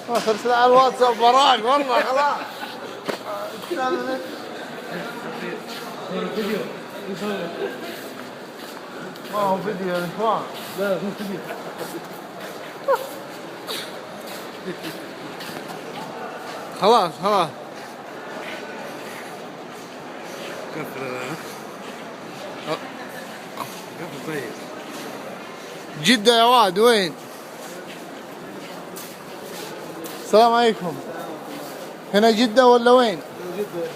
ترسل على الواتساب وراك والله خلاص. فيديو ما هو فيديو يا اخوان. لا مو فيديو. خلاص خلاص. كفر طيب. جدة يا واد وين؟ السلام عليكم. هنا جدة ولا وين؟ جدة.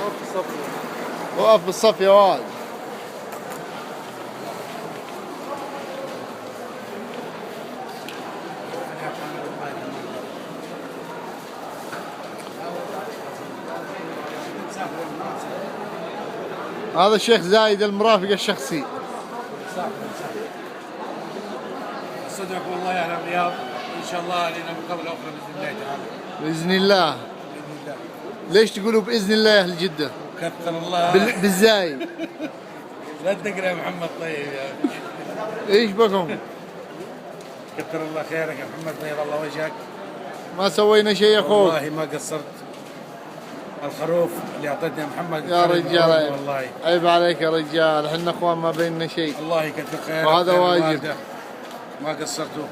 وقف بالصف. وقف بالصف يا واد. هذا الشيخ زايد المرافق الشخصي. صدق والله على الرياض ان شاء الله لنا مقابله اخرى باذن الله تعالى. بإذن الله. باذن الله. ليش تقولوا بإذن الله يا أهل جدة؟ كثر الله. بالزايد. لا تقرا يا محمد طيب يا ايش بكم؟ كثر الله خيرك يا محمد بيض الله وجهك. ما سوينا شيء يا اخوك. والله ما قصرت. الخروف اللي اعطيتني يا محمد يا رجال والله عيب عليك يا رجال، احنا اخوان ما بيننا شيء. الله يكثر خيرك. وهذا واجب. ما قصرتوا.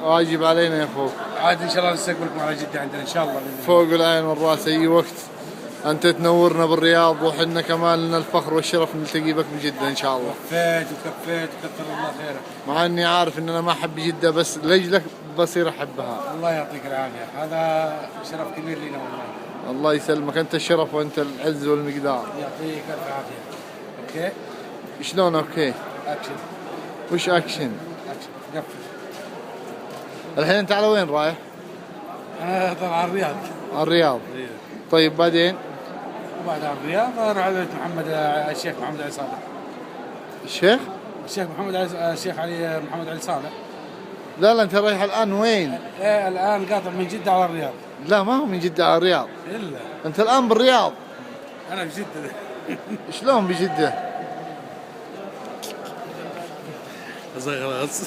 واجب علينا يا اخوك. عاد ان شاء الله نستقبلكم على جدة عندنا ان شاء الله. فوق العين والراس اي وقت انت تنورنا بالرياض، وحنا كمان لنا الفخر والشرف نلتقي بك بجدة ان شاء الله. وفيت وكفيت وكثر الله خيرك. مع اني عارف ان انا ما احب جدة بس لاجلك بصير احبها. الله يعطيك العافية، هذا شرف كبير لنا والله. الله يسلمك، انت الشرف وانت العز والمقدار. يعطيك الف عافية. اوكي؟ شلون اوكي؟ اكشن. وش اكشن؟ اكشن قفل. الحين انت على وين رايح؟ طبعا الرياض. الرياض. طيب بعدين؟ وبعد الرياض اروح على بيت محمد الشيخ محمد علي صالح. الشيخ؟ الشيخ محمد علي الشيخ علي محمد علي صالح. لا انت رايح الان وين؟ ايه الان قاطع من جدة على الرياض. لا ما هو من جدة على الرياض. الا انت الان بالرياض. انا بجدة. شلون بجدة؟ خلاص.